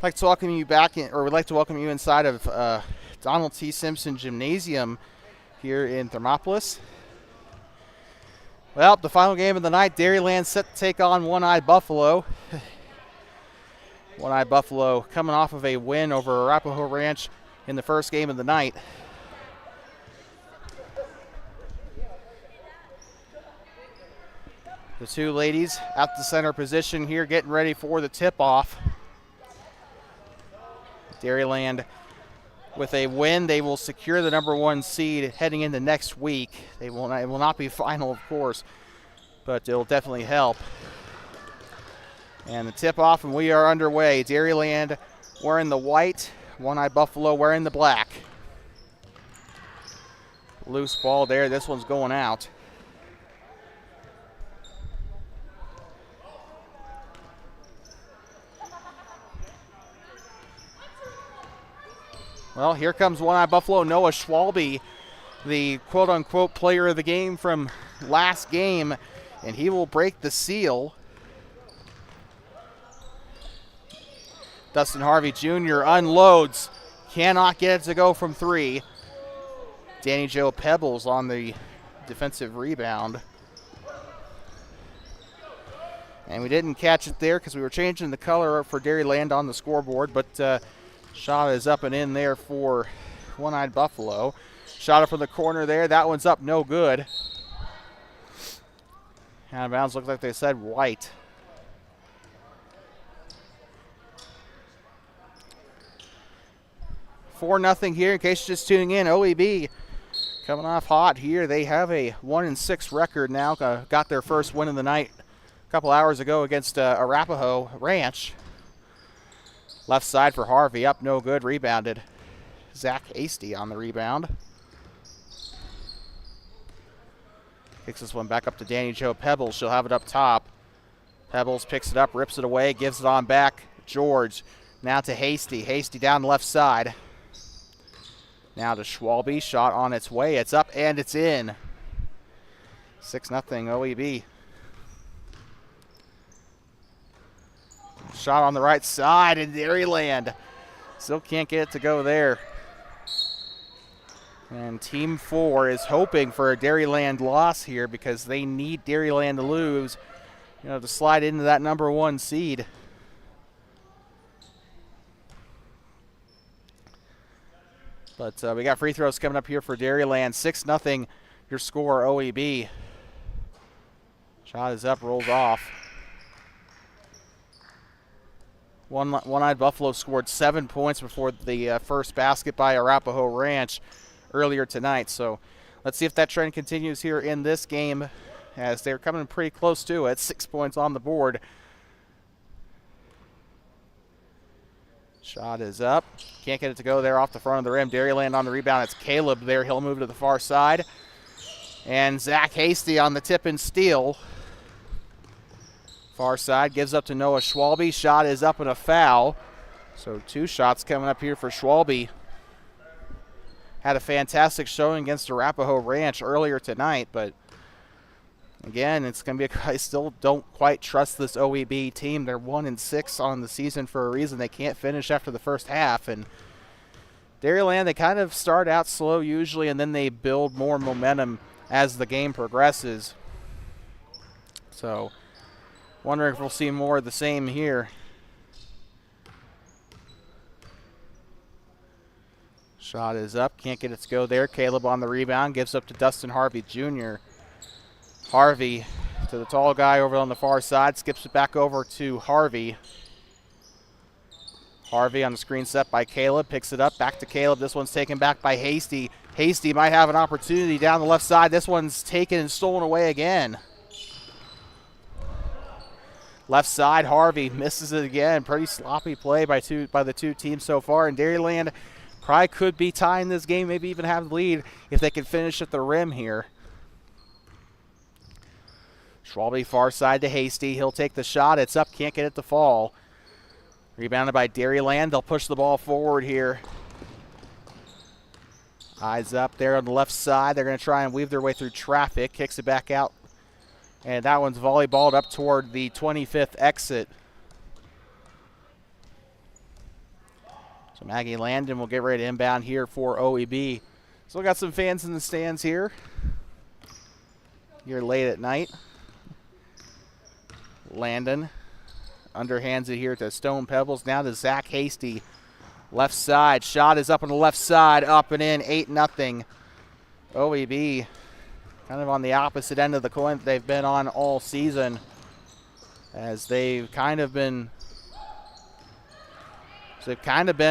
I'd like to welcome you back in, or we'd like to welcome you inside of Donald T. Simpson Gymnasium here in Thermopolis. Well, the final game of the night, Dairyland set to take on One-Eyed Buffalo. One-Eyed Buffalo coming off of a win over Arapahoe Ranch in the first game of the night. The two ladies at the center position here getting ready for the tip-off. Dairyland, with a win, they will secure the #1 seed heading into next week. It will not be final, of course, but it'll definitely help. And the tip-off, and we are underway. Dairyland wearing the white, One-Eyed Buffalo wearing the black. Loose ball there. This one's going out. Well, here comes One-Eyed Buffalo. Noah Schwalbe, the quote-unquote player of the game from last game, and he will break the seal. Dustin Harvey Jr. unloads. Cannot get it to go from 3. Danny Joe Pebbles on the defensive rebound. And we didn't catch it there because we were changing the color for Dairyland on the scoreboard, but shot is up and in there for One-Eyed Buffalo. Shot it from the corner there. That one's up, no good. Out of bounds, looks like they said white. Four nothing here in case you're just tuning in. OEB coming off hot here. They have a 1-6 record now. Got their first win of the night a couple hours ago against Arapahoe Ranch. Left side for Harvey, up no good, rebounded. Zach Hasty on the rebound. Kicks this one back up to Danny Joe Pebbles. She'll have it up top. Pebbles picks it up, rips it away, gives it on back. George, now to Hasty. Hasty down the left side. Now to Schwalbe, shot on its way. It's up and it's in. 6-0 OEB. Shot on the right side, and Dairyland still can't get it to go there. And Team 4 is hoping for a Dairyland loss here because they need Dairyland to lose, to slide into that #1 seed. But we got free throws coming up here for Dairyland. 6-0 your score, OEB. Shot is up, rolls off. One-Eyed Buffalo scored 7 points before the first basket by Arapahoe Ranch earlier tonight. So let's see if that trend continues here in this game as they're coming pretty close to it. 6 points on the board. Shot is up. Can't get it to go there off the front of the rim. Dairyland on the rebound. It's Caleb there. He'll move to the far side. And Zach Hasty on the tip and steal. Far side gives up to Noah Schwalbe. Shot is up and a foul. So 2 shots coming up here for Schwalbe. Had a fantastic showing against Arapahoe Ranch earlier tonight, but again, it's going to be I still don't quite trust this OEB team. They're 1-6 on the season for a reason. They can't finish after the first half. And Dairyland, they kind of start out slow usually, and then they build more momentum as the game progresses. So wondering if we'll see more of the same here. Shot is up. Can't get it to go there. Caleb on the rebound. Gives up to Dustin Harvey Jr. Harvey to the tall guy over on the far side. Skips it back over to Harvey. Harvey on the screen set by Caleb. Picks it up. Back to Caleb. This one's taken back by Hasty. Hasty might have an opportunity down the left side. This one's taken and stolen away again. Left side, Harvey misses it again. Pretty sloppy play by the two teams so far. And Dairyland probably could be tying this game, maybe even have the lead if they can finish at the rim here. Schwalbe far side to Hasty. He'll take the shot. It's up. Can't get it to fall. Rebounded by Dairyland. They'll push the ball forward here. Eyes up there on the left side. They're going to try and weave their way through traffic. Kicks it back out. And that one's volleyballed up toward the 25th exit. So Maggie Landon will get ready to inbound here for OEB. Still got some fans in the stands here. Here late at night. Landon underhands it here to Stone Pebbles. Now to Zach Hasty. Left side. Shot is up on the left side. Up and in. 8-0. OEB kind of on the opposite end of the coin that they've been on all season, as they've kind of been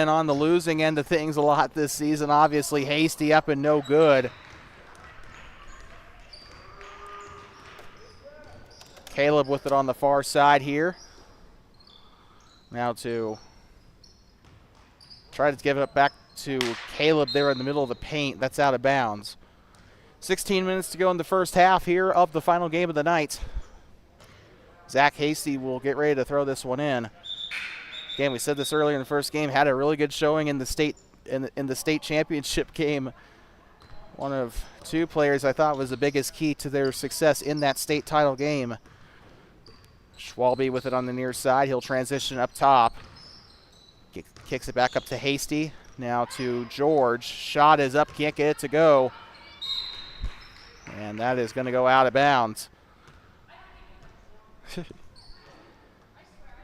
on the losing end of things a lot this season. Obviously, Hasty up and no good. Caleb with it on the far side here. Now to try to give it back to Caleb there in the middle of the paint. That's out of bounds. 16 minutes to go in the first half here of the final game of the night. Zach Hasty will get ready to throw this one in. Again, we said this earlier in the first game, had a really good showing in the state championship game. One of two players I thought was the biggest key to their success in that state title game. Schwalbe with it on the near side. He'll transition up top. Kicks it back up to Hasty. Now to George. Shot is up, can't get it to go. And that is going to go out of bounds.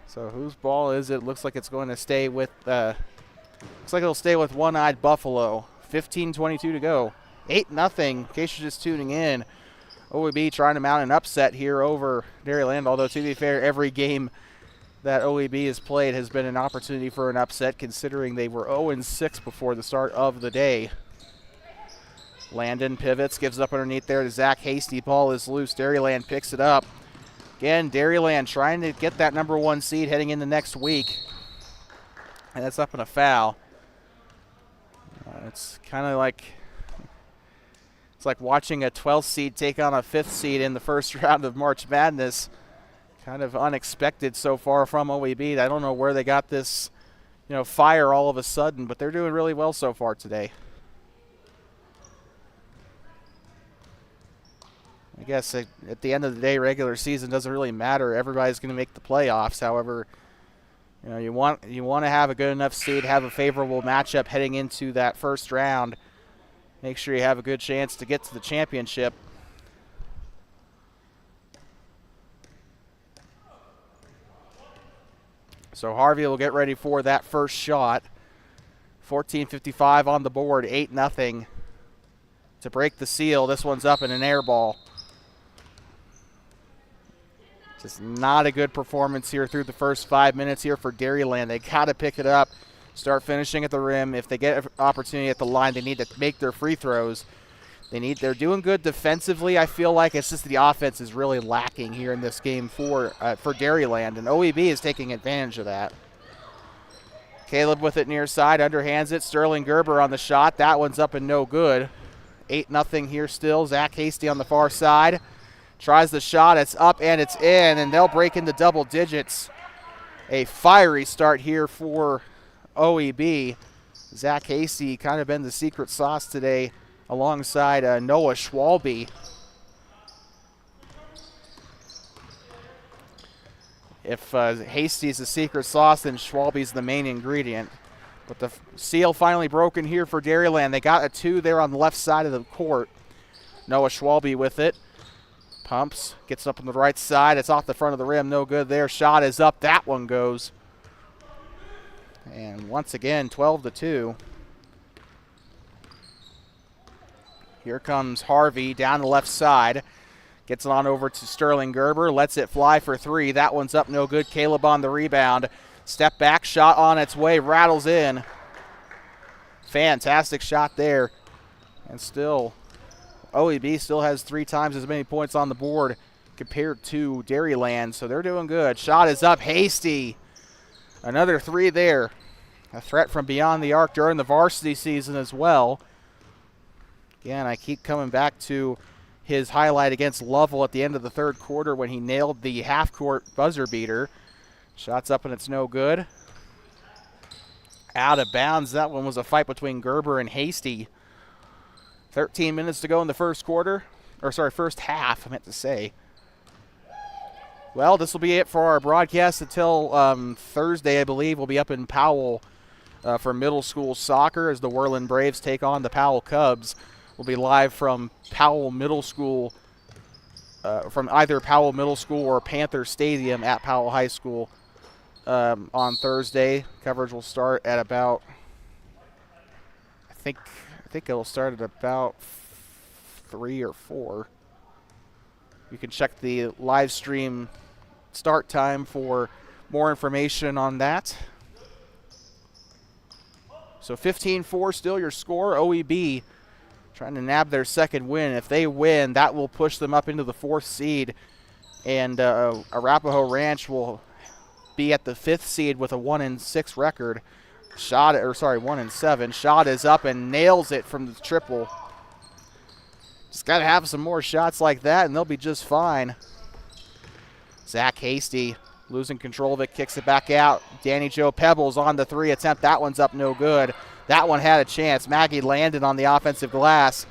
So whose ball is it? Looks like it's going to stay with, looks like it'll stay with One-Eyed Buffalo. 15:22 to go. 8-0, in case you're just tuning in. OEB trying to mount an upset here over Dairyland, although to be fair, every game that OEB has played has been an opportunity for an upset, considering they were 0-6 before the start of the day. Landon pivots, gives up underneath there to Zach Hasty. Ball is loose. Dairyland picks it up. Again, Dairyland trying to get that number 1 seed heading into next week. And that's up in a foul. It's kind of like, it's like watching a 12th seed take on a 5th seed in the first round of March Madness. Kind of unexpected so far from OEB. I don't know where they got this, fire all of a sudden, but they're doing really well so far today. I guess at the end of the day, regular season doesn't really matter. Everybody's going to make the playoffs. However, you want to have a good enough seed, have a favorable matchup heading into that first round. Make sure you have a good chance to get to the championship. So Harvey will get ready for that first shot. 14:55 on the board, 8-0 to break the seal. This one's up in an air ball. Just not a good performance here through the first 5 minutes here for Dairyland. They got to pick it up, start finishing at the rim. If they get an opportunity at the line, they need to make their free throws. They're doing good defensively. I feel like it's just the offense is really lacking here in this game for Dairyland, and OEB is taking advantage of that. Caleb with it near side, underhands it. Sterling Gerber on the shot. That one's up and no good. 8-0 here still. Zach Hasty on the far side. Tries the shot. It's up and it's in, and they'll break into double digits. A fiery start here for OEB. Zach Hasty kind of been the secret sauce today alongside Noah Schwalbe. If Hasty's the secret sauce, then Schwalbe's the main ingredient. But the seal finally broken here for Dairyland. They got a 2 there on the left side of the court. Noah Schwalbe with it. Pumps, gets up on the right side. It's off the front of the rim. No good there. Shot is up. That one goes. And once again, 12-2. Here comes Harvey down the left side. Gets it on over to Sterling Gerber. Lets it fly for 3. That one's up. No good. Caleb on the rebound. Step back. Shot on its way. Rattles in. Fantastic shot there. And still, OEB still has 3 times as many points on the board compared to Dairyland, so they're doing good. Shot is up. Hasty. Another 3 there. A threat from beyond the arc during the varsity season as well. Again, I keep coming back to his highlight against Lovell at the end of the third quarter when he nailed the half-court buzzer beater. Shot's up and it's no good. Out of bounds. That one was a fight between Gerber and Hasty. 13 minutes to go in the first half, I meant to say. Well, this will be it for our broadcast until Thursday, I believe. We'll be up in Powell for middle school soccer as the Worland Braves take on the Powell Cubs. We'll be live from Powell Middle School, from either Powell Middle School or Panther Stadium at Powell High School on Thursday. Coverage will start at about, I think it'll start at about 3 or 4. You can check the live stream start time for more information on that. So 15-4 still your score. OEB trying to nab their second win. If they win, that will push them up into the 4th seed. And Arapahoe Ranch will be at the 5th seed with a 1-6 record. 1-7. Shot is up and nails it from the triple. Just got to have some more shots like that, and they'll be just fine. Zach Hasty losing control of it, kicks it back out. Danny Joe Pebbles on the 3 attempt. That one's up no good. That one had a chance. Maggie landed on the offensive glass.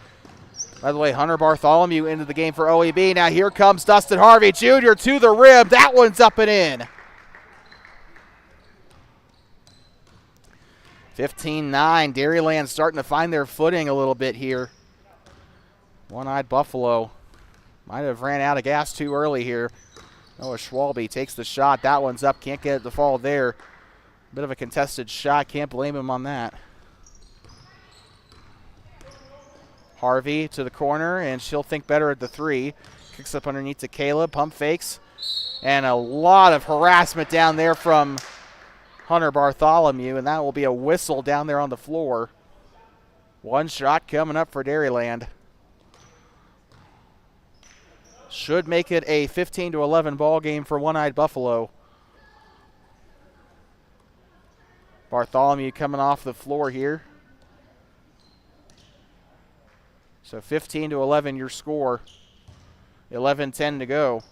By the way, Hunter Bartholomew into the game for OEB. Now here comes Dustin Harvey Jr. to the rim. That one's up and in. 15-9. Dairyland starting to find their footing a little bit here. One-eyed Buffalo might have ran out of gas too early here. Noah Schwalbe takes the shot. That one's up. Can't get it to fall there. Bit of a contested shot. Can't blame him on that. Harvey to the corner, and she'll think better at the 3. Kicks up underneath to Caleb. Pump fakes. And a lot of harassment down there from Hunter Bartholomew, and that will be a whistle down there on the floor. One shot coming up for Dairyland. Should make it a 15-11 ball game for One-Eyed Buffalo. Bartholomew coming off the floor here. So 15-11 your score. 11-10 to go.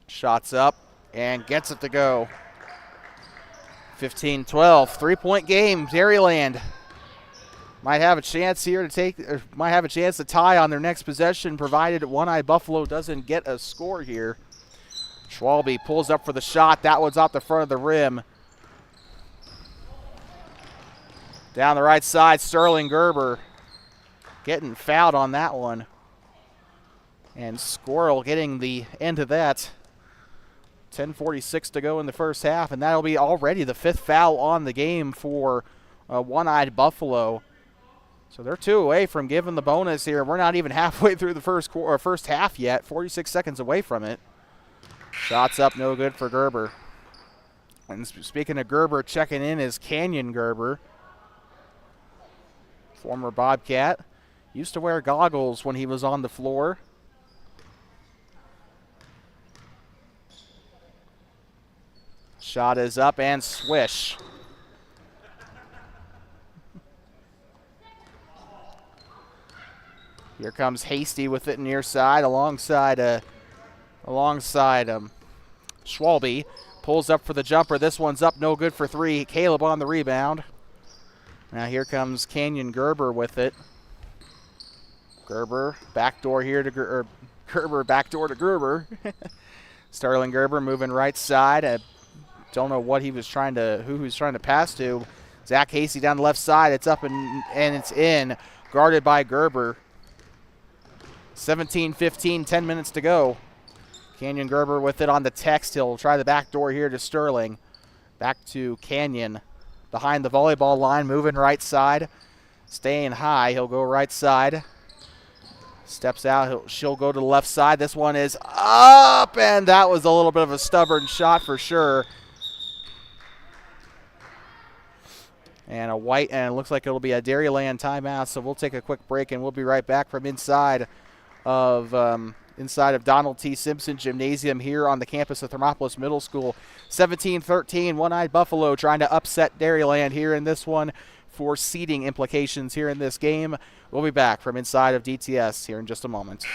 Shots up and gets it to go. 15-12, 3-point game. Dairyland might have a chance here to tie on their next possession, provided One-Eyed Buffalo doesn't get a score here. Schwalbe pulls up for the shot. That one's off the front of the rim. Down the right side, Sterling Gerber getting fouled on that one. And Squirrel getting the end of that. 10:46 to go in the first half, and that'll be already the 5th foul on the game for One-Eyed Buffalo. So they're 2 away from giving the bonus here. We're not even halfway through the first half yet. 46 seconds away from it. Shots up, no good for Gerber. And speaking of Gerber, checking in is Canyon Gerber. Former Bobcat. Used to wear goggles when he was on the floor. Shot is up and swish. Here comes Hasty with it near side alongside Schwalbe. Pulls up for the jumper. This one's up, no good for 3. Caleb on the rebound. Now here comes Canyon Gerber with it. Gerber backdoor here to Gerber backdoor to Gerber. Sterling Gerber moving right side. Don't know who he was trying to pass to. Zach Hasty down the left side. It's up and it's in. Guarded by Gerber. 17-15, 10 minutes to go. Canyon Gerber with it on the text. He'll try the back door here to Sterling. Back to Canyon. Behind the volleyball line, moving right side. Staying high. He'll go right side. Steps out. She'll go to the left side. This one is up, and that was a little bit of a stubborn shot for sure. And it looks like it'll be a Dairyland timeout, so we'll take a quick break, and we'll be right back from inside of Donald T. Simpson Gymnasium here on the campus of Thermopolis Middle School. 17-13, One-Eyed Buffalo trying to upset Dairyland here in this one for seeding implications here in this game. We'll be back from inside of DTS here in just a moment.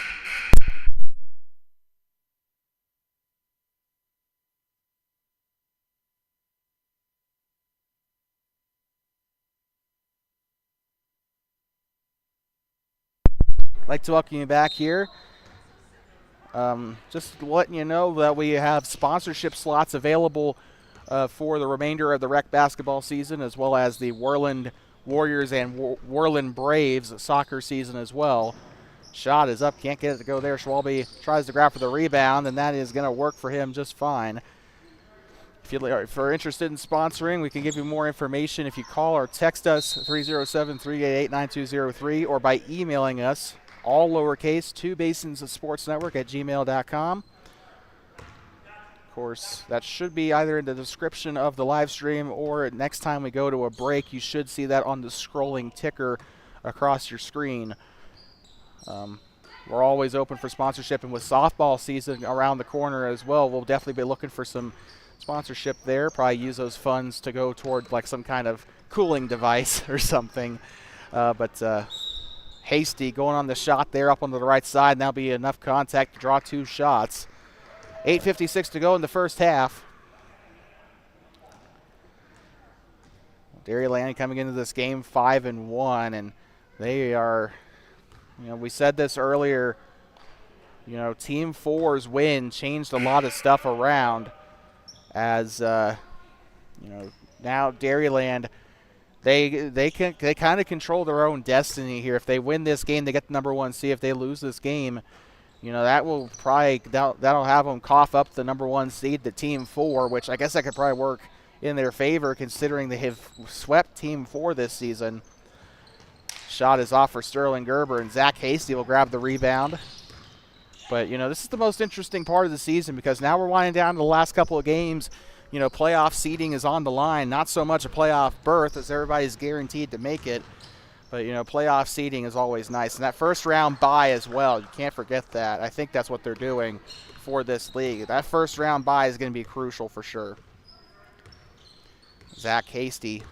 like to welcome you back here. Just letting you know that we have sponsorship slots available for the remainder of the rec basketball season, as well as the Worland Warriors and Worland Braves soccer season as well. Shot is up, can't get it to go there. Schwalbe tries to grab for the rebound, and that is going to work for him just fine. If you're interested in sponsoring, we can give you more information if you call or text us 307-388-9203 or by emailing us, all lowercase, 2basins@sportsnetwork@gmail.com. Of course, that should be either in the description of the live stream or next time we go to a break, you should see that on the scrolling ticker across your screen. We're always open for sponsorship, and with softball season around the corner as well, we'll definitely be looking for some sponsorship there. Probably use those funds to go toward like some kind of cooling device or something. But Hasty going on the shot there up on the right side, and that'll be enough contact to draw 2 shots. 8:56 to go in the first half. Dairyland coming into this game 5-1, and they are, we said this earlier, Team 4's win changed a lot of stuff around as, now Dairyland, they kind of control their own destiny here. If they win this game, they get the number 1 seed. If they lose this game, that'll have them cough up the number 1 seed, the Team 4, which I guess that could probably work in their favor considering they have swept Team 4 this season. Shot is off for Sterling Gerber, and Zach Hasty will grab the rebound. But, this is the most interesting part of the season because now we're winding down to the last couple of games. Playoff seeding is on the line. Not so much a playoff berth as everybody's guaranteed to make it. But, playoff seeding is always nice. And that first round bye as well, you can't forget that. I think that's what they're doing for this league. That first round bye is going to be crucial for sure. Zach Hasty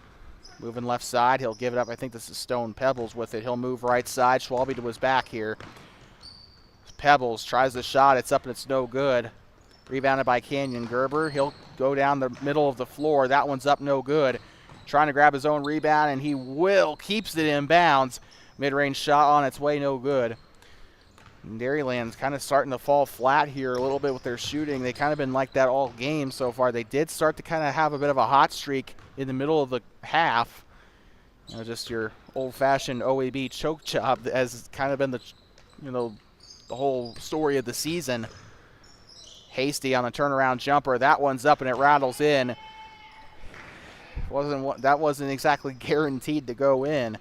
moving left side. He'll give it up. I think this is Stone Pebbles with it. He'll move right side. Schwalbe to his back here. Pebbles tries the shot. It's up and it's no good. Rebounded by Canyon Gerber. He'll go down the middle of the floor. That one's up, no good. Trying to grab his own rebound, and he keeps it in bounds. Mid-range shot on its way, no good. And Dairyland's kind of starting to fall flat here a little bit with their shooting. They kind of been like that all game so far. They did start to kind of have a bit of a hot streak in the middle of the half. Just your old-fashioned OAB choke job has kind of been the whole story of the season. Hasty on the turnaround jumper. That one's up and it rattles in. That wasn't exactly guaranteed to go in.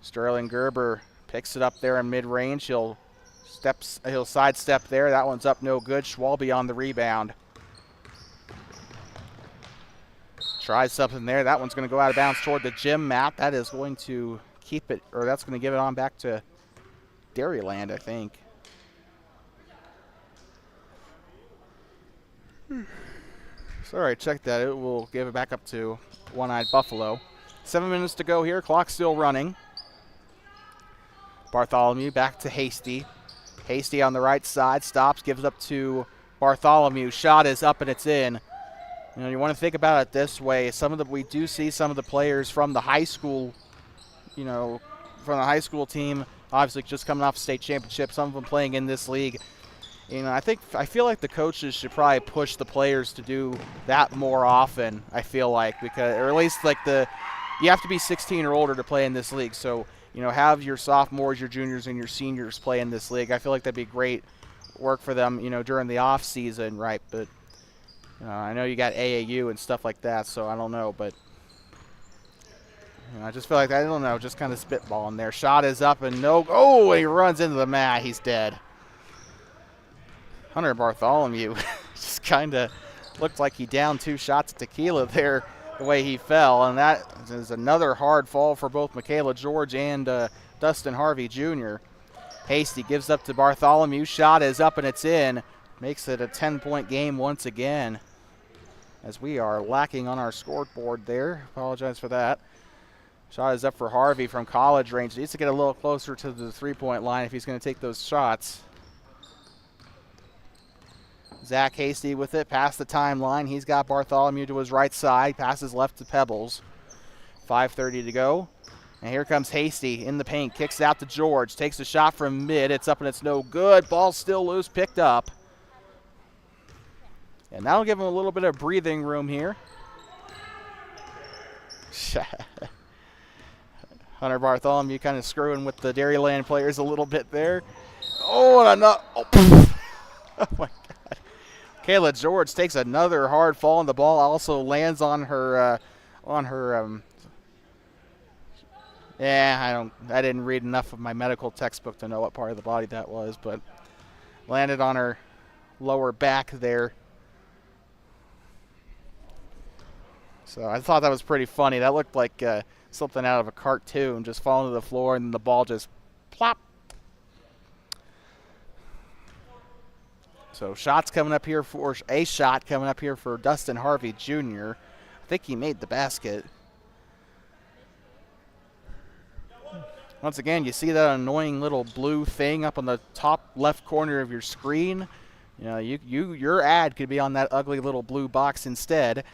Sterling Gerber picks it up there in mid-range. He'll sidestep there. That one's up, no good. Schwalbe on the rebound. Tries something there. That one's going to go out of bounds toward the gym mat. That is going to keep it, or that's going to give it on back to Dairyland, I think. Sorry, check that. It will give it back up to One-Eyed Buffalo. 7 minutes to go here. Clock still running. Bartholomew back to Hasty. Hasty on the right side. Stops, gives up to Bartholomew. Shot is up and it's in. You want to think about it this way. We do see some of the players from the high school, from the high school team, obviously just coming off state championship, some of them playing in this league. I feel like the coaches should probably push the players to do that more often, I feel like, or at least you have to be 16 or older to play in this league. So, have your sophomores, your juniors, and your seniors play in this league. I feel like that'd be great work for them, during the off season, right? But I know you got AAU and stuff like that, so I don't know, but I just feel like, I don't know, just kind of spitballing there. Shot is up and no, he runs into the mat. He's dead. Hunter Bartholomew just kind of looked like he downed 2 shots of tequila there the way he fell, and that is another hard fall for both Michaela George and Dustin Harvey Jr. Hasty gives up to Bartholomew. Shot is up and it's in. Makes it a 10-point game once again, as we are lacking on our scoreboard there. Apologize for that. Shot is up for Harvey from college range. He needs to get a little closer to the 3-point line if he's going to take those shots. Zach Hasty with it past the timeline. He's got Bartholomew to his right side. Passes left to Pebbles. 5:30 to go. And here comes Hasty in the paint, kicks it out to George, takes a shot from mid, it's up and it's no good. Ball's still loose, picked up. And that'll give him a little bit of breathing room here. Hunter Bartholomew kind of screwing with the Dairyland players a little bit there. Oh, and another. Oh, oh my God. Kayla George takes another hard fall, and the ball also lands on her. I didn't read enough of my medical textbook to know what part of the body that was, but landed on her lower back there. So I thought that was pretty funny. That looked like something out of a cartoon, just falling to the floor, and the ball just plop. So shots coming up here for a shot coming up here for Dustin Harvey Jr. I think he made the basket. Once again, you see that annoying little blue thing up on the top left corner of your screen. You know, your ad could be on that ugly little blue box instead.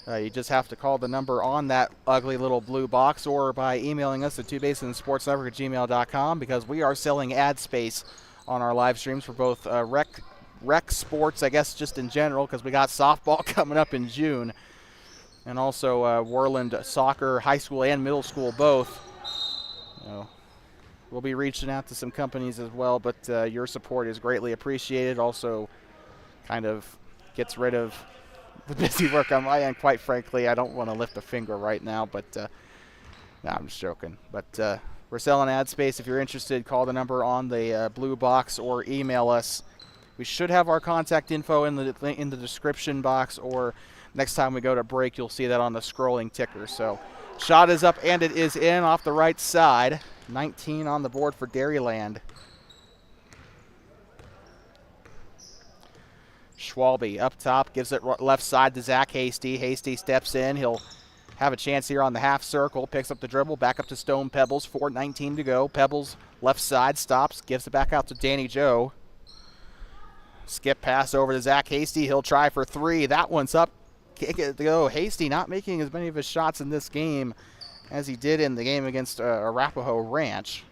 You just have to call the number on that ugly little blue box or by emailing us at twobasinsportsnetwork@gmail.com, because we are selling ad space on our live streams for both rec sports, I guess just in general, because we got softball coming up in June, and also Worland soccer, high school and middle school both. You know, we'll be reaching out to some companies as well, but your support is greatly appreciated. Also kind of gets rid of the busy work on my end, quite frankly. I don't want to lift a finger right now, but no, I'm just joking. But we're selling ad space. If you're interested, call the number on the blue box or email us. We should have our contact info in the description box, or next time we go to break, you'll see that on the scrolling ticker. So shot is up and it is in off the right side. 19 on the board for Dairyland. Schwalbe up top, gives it left side to Zach Hasty. Hasty steps in. He'll have a chance here on the half circle. Picks up the dribble, back up to Stone Pebbles. 4:19 to go. Pebbles left side, stops, gives it back out to Danny Joe. Skip pass over to Zach Hasty. He'll try for three. That one's up. Can't get it to go. Hasty not making as many of his shots in this game as he did in the game against Arapahoe Ranch.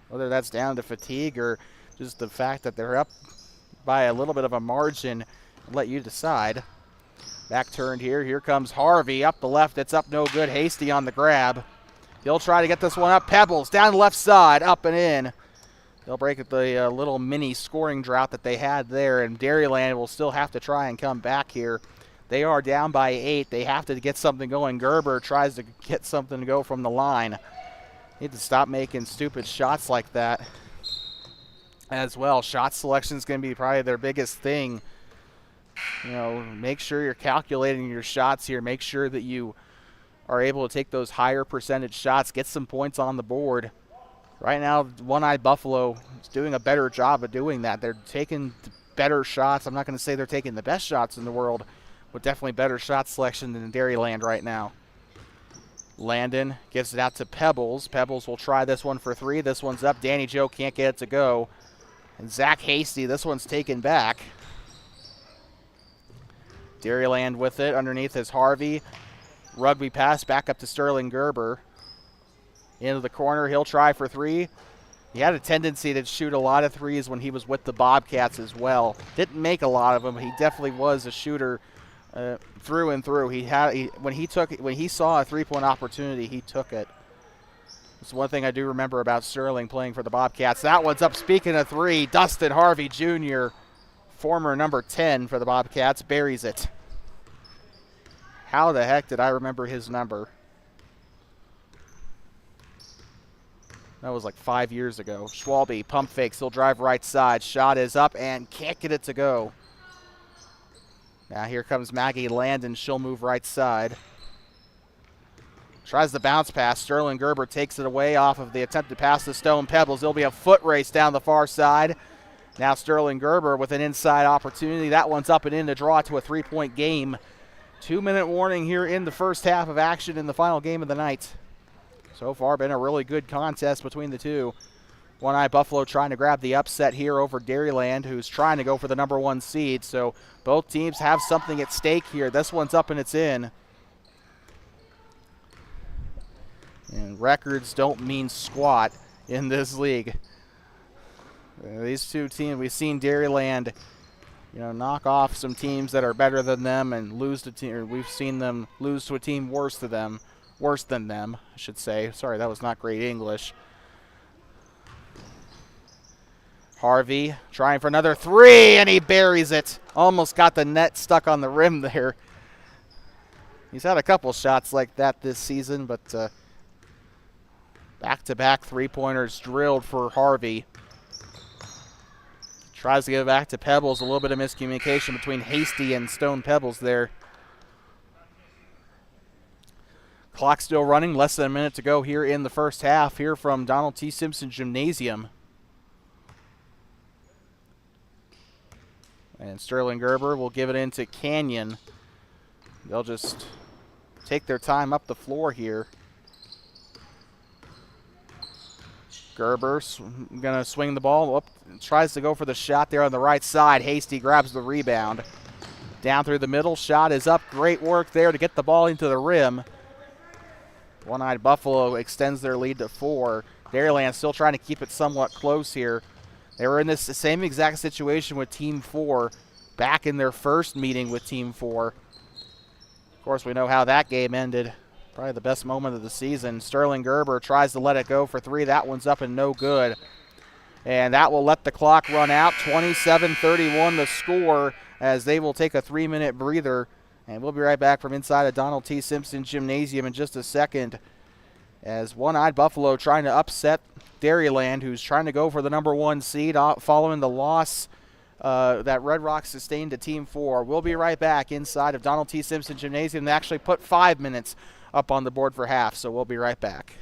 Whether that's down to fatigue or just the fact that they're up by a little bit of a margin, I'll let you decide. Back turned here. Here comes Harvey up the left. It's up no good. Hasty on the grab. He'll try to get this one up. Pebbles down the left side, up and in. They'll break the little mini scoring drought that they had there, and Dairyland will still have to try and come back here. They are down by 8. They have to get something going. Gerber tries to get something to go from the line. Need to stop making stupid shots like that as well. Shot selection is going to be probably their biggest thing. You know, make sure you're calculating your shots here. Make sure that you are able to take those higher percentage shots. Get some points on the board. Right now, One-Eyed Buffalo is doing a better job of doing that. They're taking better shots. I'm not going to say they're taking the best shots in the world, but definitely better shot selection than Dairyland right now. Landon gives it out to Pebbles. Pebbles will try this one for three. This one's up. Danny Joe can't get it to go. And Zach Hasty, this one's taken back. Dairyland with it. Underneath is Harvey. Rugby pass back up to Sterling Gerber. Into the corner, he'll try for three. He had a tendency to shoot a lot of threes when he was with the Bobcats as well. Didn't make a lot of them. He definitely was a shooter through and through. When he saw a three-point opportunity, he took it. That's one thing I do remember about Sterling playing for the Bobcats. That one's up. Speaking of three, Dustin Harvey Jr., former number 10 for the Bobcats, buries it. How the heck did I remember his number? That was like 5 years ago. Schwalbe, pump fakes. He'll drive right side. Shot is up and can't get it to go. Now here comes Maggie Landon. She'll move right side. Tries the bounce pass. Sterling Gerber takes it away off of the attempted pass to Stone Pebbles. There'll be a foot race down the far side. Now Sterling Gerber with an inside opportunity. That one's up and in to draw to a three-point game. 2-minute warning here in the first half of action in the final game of the night. So far, been a really good contest between the two. One-Eye Buffalo trying to grab the upset here over Dairyland, who's trying to go for the number 1 seed. So both teams have something at stake here. This one's up and it's in. And records don't mean squat in this league. These two teams, we've seen Dairyland, knock off some teams that are better than them and lose to team. Or we've seen them lose to a team worse than them, I should say. Sorry, that was not great English. Harvey trying for another three, and he buries it. Almost got the net stuck on the rim there. He's had a couple shots like that this season, but back-to-back three-pointers drilled for Harvey. Tries to get it back to Pebbles. A little bit of miscommunication between Hasty and Stone Pebbles there. Clock still running. Less than a minute to go here in the first half. Here from Donald T. Simpson Gymnasium. And Sterling Gerber will give it into Canyon. They'll just take their time up the floor here. Gerber's going to swing the ball. Tries to go for the shot there on the right side. Hasty grabs the rebound. Down through the middle. Shot is up. Great work there to get the ball into the rim. One-Eyed Buffalo extends their lead to 4. Dairyland still trying to keep it somewhat close here. They were in this same exact situation with Team 4 back in their first meeting with Team 4. Of course, we know how that game ended. Probably the best moment of the season. Sterling Gerber tries to let it go for 3. That one's up and no good. And that will let the clock run out. 27-31 the score as they will take a 3-minute breather. And we'll be right back from inside of Donald T. Simpson Gymnasium in just a second. As One-Eyed Buffalo trying to upset Dairyland, who's trying to go for the number 1 seed following the loss that Red Rocks sustained to Team 4. We'll be right back inside of Donald T. Simpson Gymnasium. They actually put 5 minutes up on the board for half, so we'll be right back.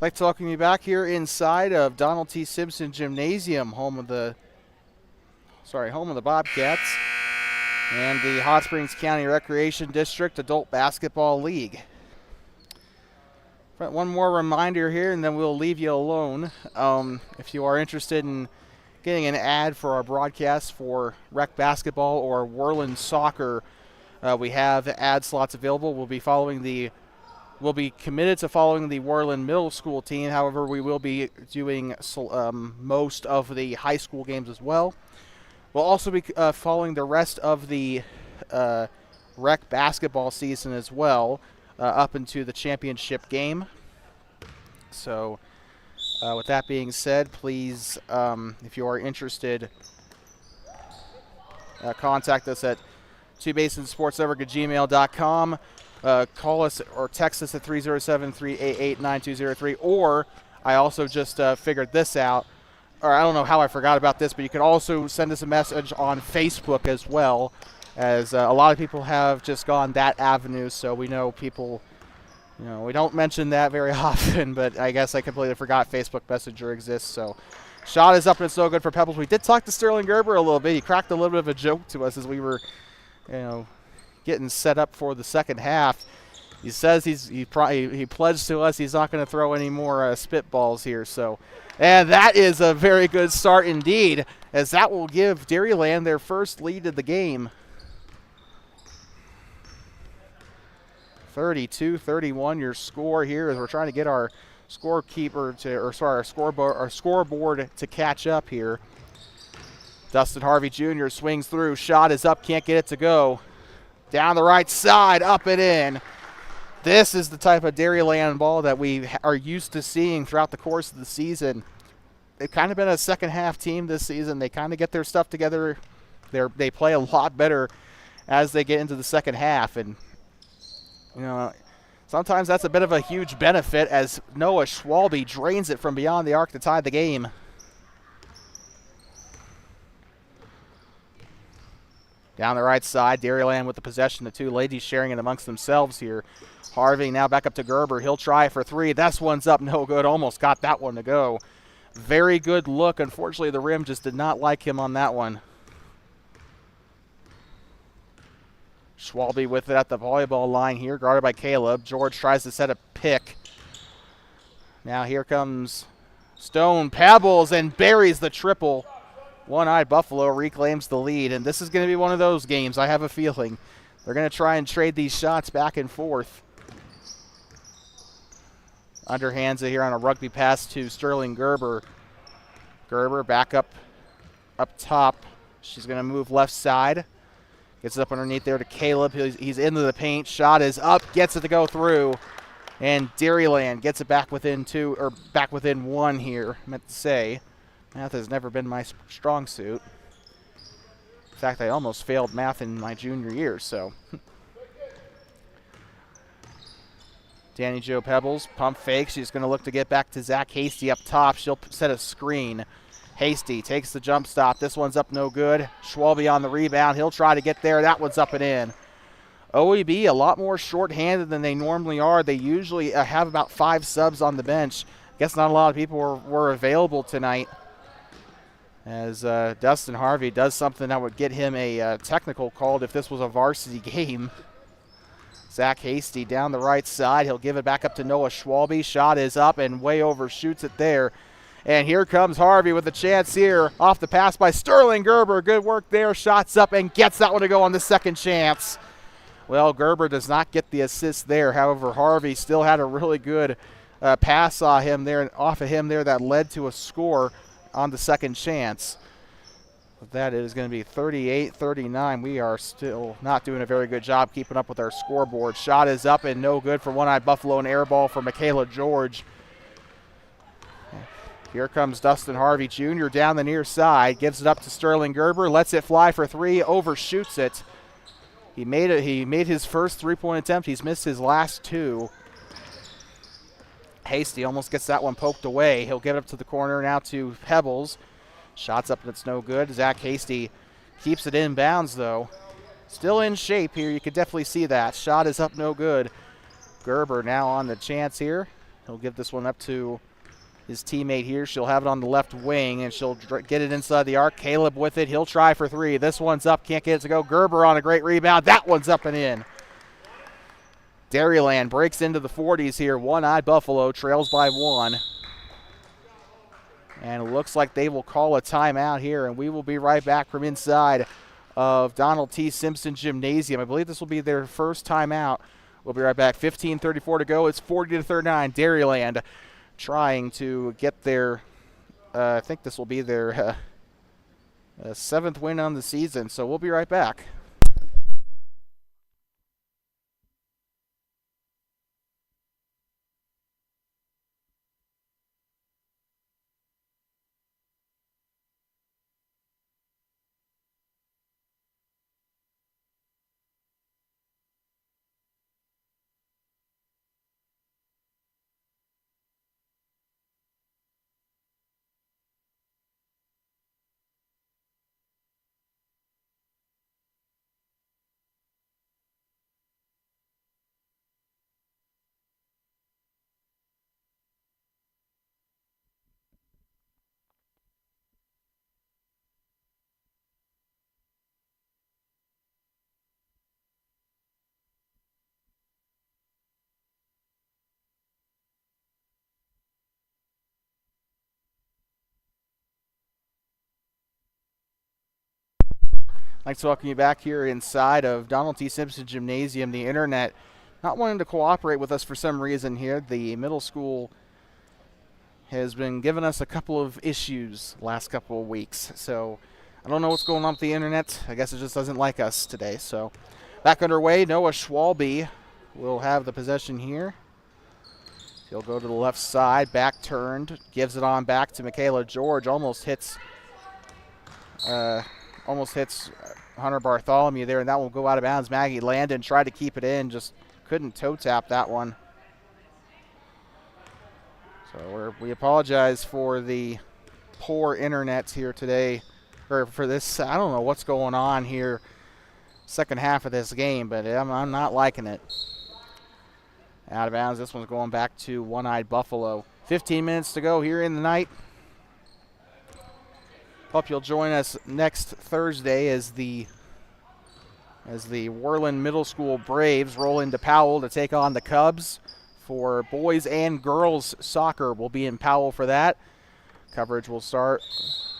I'd like to welcome you back here inside of Donald T. Simpson Gymnasium, home of the Bobcats and the Hot Springs County Recreation District Adult Basketball League. One more reminder here, and then we'll leave you alone. If you are interested in getting an ad for our broadcast for rec basketball or Whirlin soccer, we have ad slots available. We'll be committed to following the Whirlin Middle School team. However, we will be doing most of the high school games as well. We'll also be following the rest of the rec basketball season as well, up into the championship game. So with that being said, please, if you are interested, contact us at twobasinsportsnetwork@gmail.com. Call us or text us at 307-388-9203. Or I also just figured this out, or I don't know how I forgot about this, but you can also send us a message on Facebook as well, as a lot of people have just gone that avenue. So we know people, we don't mention that very often, but I guess I completely forgot Facebook Messenger exists. So shot is up and it's no good for Pebbles. We did talk to Sterling Gerber a little bit. He cracked a little bit of a joke to us as we were, getting set up for the second half. He says he pledged to us he's not going to throw any more spitballs here. So, and that is a very good start indeed, as that will give Dairyland their first lead of the game. 32-31 your score here, as we're trying to get our scoreboard to catch up here. Dustin Harvey Jr. swings through. Shot is up, can't get it to go. Down the right side, up and in. This is the type of Dairyland ball that we are used to seeing throughout the course of the season. They've kind of been a second half team this season. They kind of get their stuff together. They play a lot better as they get into the second half. And, sometimes that's a bit of a huge benefit, as Noah Schwalbe drains it from beyond the arc to tie the game. Down the right side, Dairyland with the possession. The two ladies sharing it amongst themselves here. Harvey now back up to Gerber. He'll try for three. This one's up, no good. Almost got that one to go. Very good look. Unfortunately, the rim just did not like him on that one. Schwalbe with it at the volleyball line here, guarded by Caleb. George tries to set a pick. Now here comes Stone, Pebbles, and buries the triple. One-Eyed Buffalo reclaims the lead, and this is going to be one of those games, I have a feeling. They're going to try and trade these shots back and forth. Underhands it here on a rugby pass to Sterling Gerber. Gerber back up top. She's going to move left side. Gets it up underneath there to Caleb. He's into the paint. Shot is up, gets it to go through. And Dairyland gets it back within one here, meant to say. Math has never been my strong suit. In fact, I almost failed math in my junior year, so. Danny Jo Pebbles, pump fake. She's going to look to get back to Zach Hasty up top. She'll set a screen. Hasty takes the jump stop. This one's up, no good. Schwalbe on the rebound. He'll try to get there. That one's up and in. OEB a lot more short-handed than they normally are. They usually have about 5 subs on the bench. I guess not a lot of people were available tonight, as Dustin Harvey does something that would get him a technical called if this was a varsity game. Zach Hasty down the right side. He'll give it back up to Noah Schwalbe. Shot is up and way overshoots it there. And here comes Harvey with a chance here off the pass by Sterling Gerber. Good work there. Shots up and gets that one to go on the second chance. Well, Gerber does not get the assist there. However, Harvey still had a really good pass off of him there that led to a score on the second chance. That is going to be 38-39. We are still not doing a very good job keeping up with our scoreboard. Shot is up and no good for One-Eyed Buffalo. An air ball for Michaela George. Here comes Dustin Harvey Jr. down the near side. Gives it up to Sterling Gerber. Lets it fly for three. Overshoots it. He made his first three-point attempt. He's missed his last two. Hasty almost gets that one poked away. He'll get up to the corner now to Pebbles. Shots up and it's no good. Zach Hasty keeps it in bounds though. Still in shape here. You could definitely see that. Shot is up, no good. Gerber now on the chance here. He'll give this one up to his teammate here. She'll have it on the left wing, and she'll get it inside the arc. Caleb with it. He'll try for three. This one's up. Can't get it to go. Gerber on a great rebound. That one's up and in. Dairyland breaks into the 40s here. One-eyed Buffalo trails by one. And it looks like they will call a timeout here, and we will be right back from inside of Donald T. Simpson Gymnasium. I believe this will be their first timeout. We'll be right back. 15:34 to go. It's 40-39. Dairyland trying to get their, I think this will be their 7th win on the season. So we'll be right back. I'd like to welcome you back here inside of Donald T. Simpson Gymnasium. The internet not wanting to cooperate with us for some reason here. The middle school has been giving us a couple of issues last couple of weeks. So I don't know what's going on with the internet. I guess it just doesn't like us today. So back underway. Noah Schwalbe will have the possession here. He'll go to the left side, back turned, gives it on back to Michaela George. Almost hits Hunter Bartholomew there, and that will go out of bounds. Maggie Landon tried to keep it in, just couldn't toe tap that one. So we apologize for the poor internet here today, or for this. I don't know what's going on here, second half of this game, but I'm not liking it. Out of bounds. This one's going back to One-Eyed Buffalo. 15 minutes to go here in the night. Hope you'll join us next Thursday as the Worland Middle School Braves roll into Powell to take on the Cubs for boys and girls soccer. We'll be in Powell for that. Coverage will start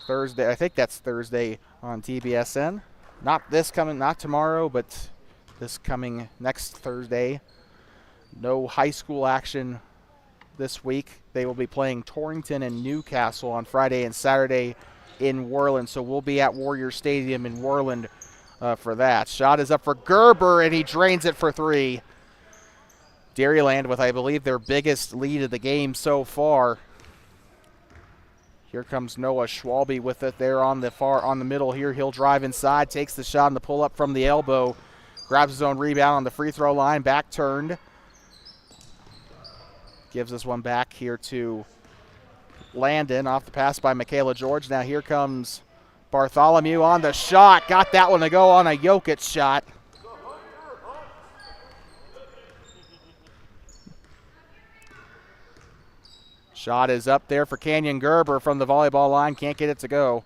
Thursday. I think that's Thursday on TBSN. Not tomorrow, but this coming next Thursday. No high school action this week. They will be playing Torrington and Newcastle on Friday and Saturday in Worland, so we'll be at Warrior Stadium in Worland for that. Shot is up for Gerber, and he drains it for three. Dairyland with, I believe, their biggest lead of the game so far. Here comes Noah Schwalbe with it there on the middle here. He'll drive inside, takes the shot and the pull up from the elbow, grabs his own rebound on the free throw line, back turned. Gives this one back here to Landon off the pass by Michaela George. Now here comes Bartholomew on the shot. Got that one to go on a Jokic shot. Shot is up there for Canyon Gerber from the volleyball line. Can't get it to go.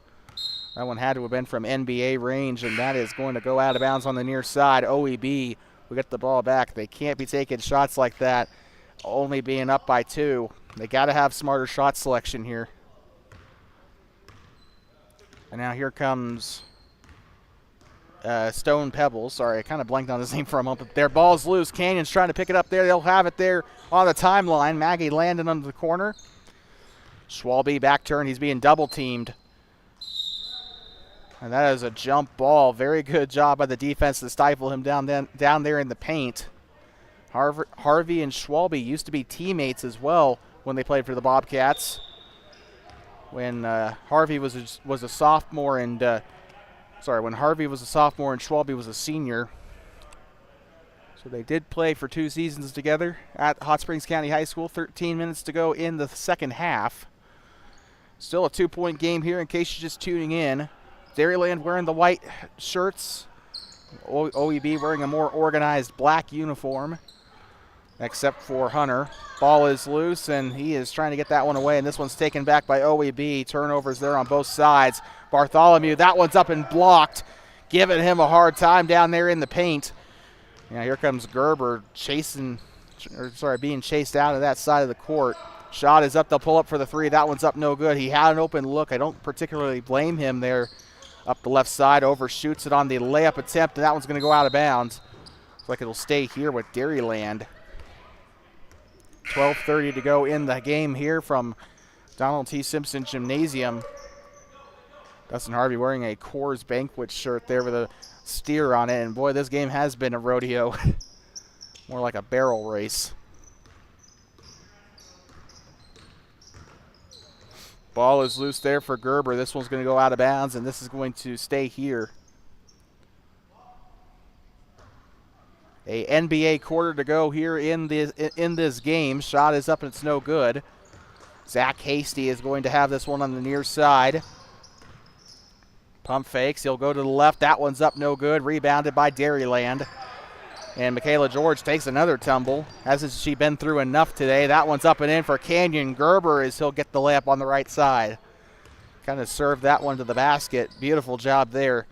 That one had to have been from NBA range, and that is going to go out of bounds on the near side. OEB, we get the ball back. They can't be taking shots like that, only being up by two. They got to have smarter shot selection here. And now here comes Stone Pebbles. Sorry, I kind of blanked on his name for a moment. Their ball's loose. Canyon's trying to pick it up there. They'll have it there on the timeline. Maggie Landon under the corner. Schwalbe back turn. He's being double teamed. And that is a jump ball. Very good job by the defense to stifle him down there in the paint. Harvey and Schwalbe used to be teammates as well when they played for the Bobcats. When Harvey was a sophomore and when Harvey was a sophomore and Schwalbe was a senior. So they did play for 2 seasons together at Hot Springs County High School. 13 minutes to go in the second half. Still a 2-point game here in case you're just tuning in. Dairyland wearing the white shirts. OEB wearing a more organized black uniform. except for Hunter. Ball is loose, and he is trying to get that one away, and this one's taken back by OEB. Turnovers there on both sides. Bartholomew, that one's up and blocked, giving him a hard time down there in the paint. Now here comes Gerber being chased out of that side of the court. Shot is up, they'll pull up for the three. That one's up, no good. He had an open look. I don't particularly blame him there. Up the left side, overshoots it on the layup attempt, and that one's going to go out of bounds. Looks like it'll stay here with Dairyland. 12:30 to go in the game here from Donald T. Simpson Gymnasium. Dustin Harvey wearing a Coors Banquet shirt there with a steer on it, and boy, this game has been a rodeo. More like a barrel race. Ball is loose there for Gerber. This one's going to go out of bounds, and this is going to stay here. A NBA quarter to go here in this game. Shot is up, and it's no good. Zach Hasty is going to have this one on the near side. Pump fakes. He'll go to the left. That one's up, no good. Rebounded by Dairyland. And Michaela George takes another tumble. Hasn't she been through enough today? That one's up and in for Canyon. Gerber as he'll get the layup on the right side. Kind of served that one to the basket. Beautiful job there.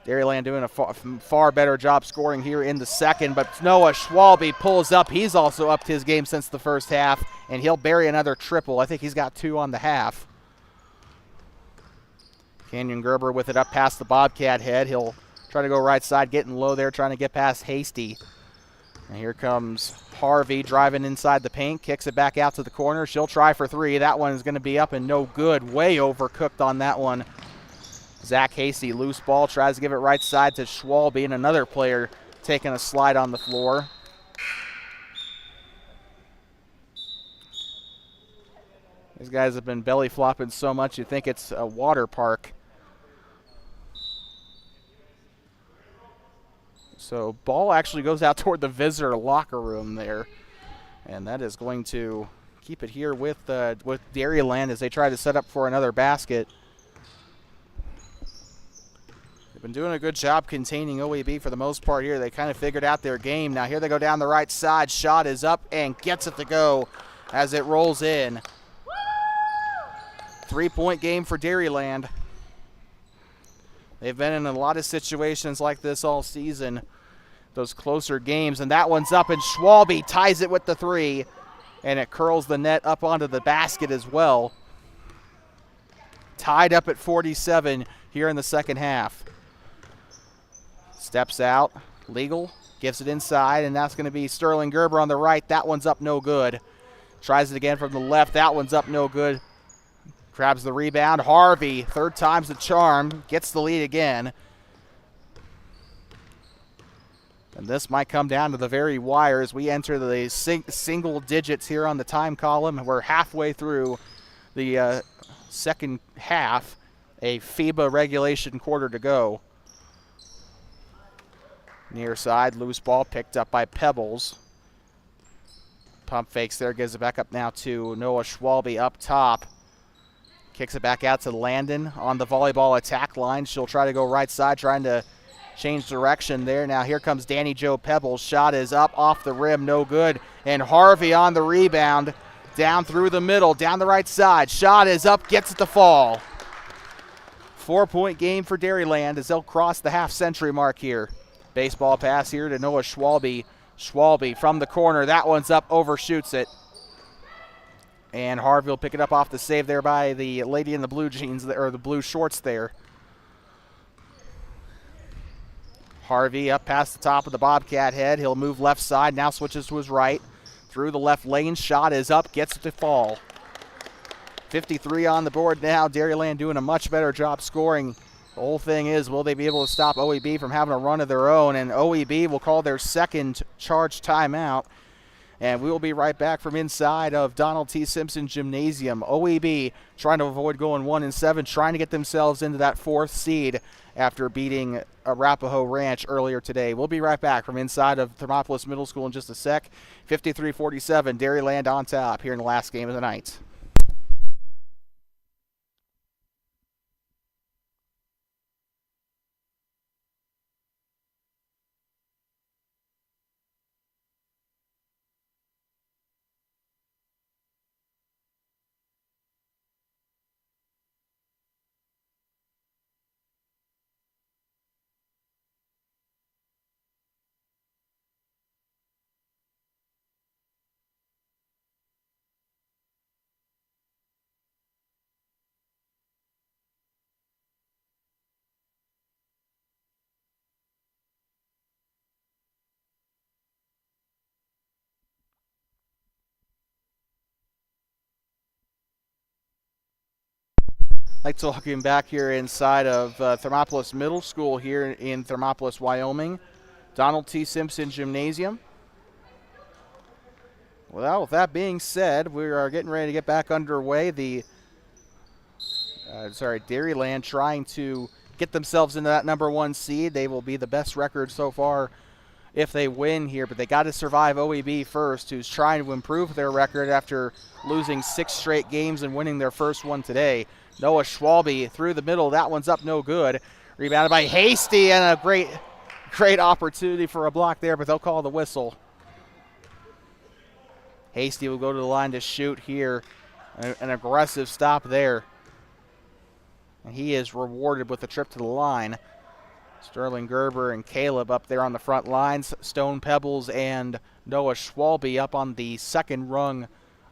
Dairyland doing a far better job scoring here in the second, but Noah Schwalbe pulls up. He's also upped his game since the first half, and he'll bury another triple. I think he's got 2 on the half. Canyon Gerber with it up past the Bobcat head. He'll try to go right side, getting low there, trying to get past Hasty. And here comes Harvey driving inside the paint, kicks it back out to the corner. She'll try for 3. That one is going to be up and no good. Way overcooked on that one. Zach Hasty, loose ball, tries to give it right side to Schwalbe, and another player taking a slide on the floor. These guys have been belly flopping so much you think it's a water park. So ball actually goes out toward the visitor locker room there, and that is going to keep it here with Dairyland as they try to set up for another basket. They've been doing a good job containing OEB for the most part here. They kind of figured out their game. Now here they go down the right side. Shot is up and gets it to go as it rolls in. 3-point game for Dairyland. They've been in a lot of situations like this all season, those closer games, and that one's up, and Schwalbe ties it with the 3, and it curls the net up onto the basket as well. Tied up at 47 here in the second half. Steps out, legal, gives it inside, and that's going to be Sterling Gerber on the right. That one's up, no good. Tries it again from the left. That one's up, no good. Grabs the rebound. Harvey, 3rd time's the charm, gets the lead again. And this might come down to the very wire as we enter the single digits here on the time column. We're halfway through the second half, a FIBA regulation quarter to go. Near side, loose ball picked up by Pebbles. Pump fakes there, gives it back up now to Noah Schwalbe up top. Kicks it back out to Landon on the volleyball attack line. She'll try to go right side, trying to change direction there. Now here comes Danny Jo Pebbles. Shot is up off the rim, no good. And Harvey on the rebound, down through the middle, down the right side. Shot is up, gets it to fall. 4-point game for Dairyland as they'll cross the half-century mark here. Baseball pass here to Noah Schwalbe. Schwalbe from the corner. That one's up, overshoots it. And Harvey will pick it up off the save there by the lady in the blue jeans, or the blue shorts there. Harvey up past the top of the Bobcat head. He'll move left side, now switches to his right. Through the left lane, shot is up, gets it to fall. 53 on the board now. Dairyland doing a much better job scoring. The whole thing is, will they be able to stop OEB from having a run of their own? And OEB will call their second charge timeout. And we will be right back from inside of Donald T. Simpson Gymnasium. OEB trying to avoid going 1-7, trying to get themselves into that 4th seed after beating Arapahoe Ranch earlier today. We'll be right back from inside of Thermopolis Middle School in just a sec. 53-47, Dairyland on top here in the last game of the night. like to welcome back here inside of Thermopolis Middle School here in Thermopolis, Wyoming. Donald T. Simpson Gymnasium. Well, with that being said, we are getting ready to get back underway. Dairyland trying to get themselves into that number 1 seed. They will be the best record so far if they win here, but they got to survive OEB first, who's trying to improve their record after losing 6 straight games and winning their first one today. Noah Schwalbe through the middle. That one's up no good. Rebounded by Hasty, and a great opportunity for a block there, but they'll call the whistle. Hasty will go to the line to shoot here. An aggressive stop there. And he is rewarded with a trip to the line. Sterling Gerber and Caleb up there on the front lines. Stone Pebbles and Noah Schwalbe up on the second rung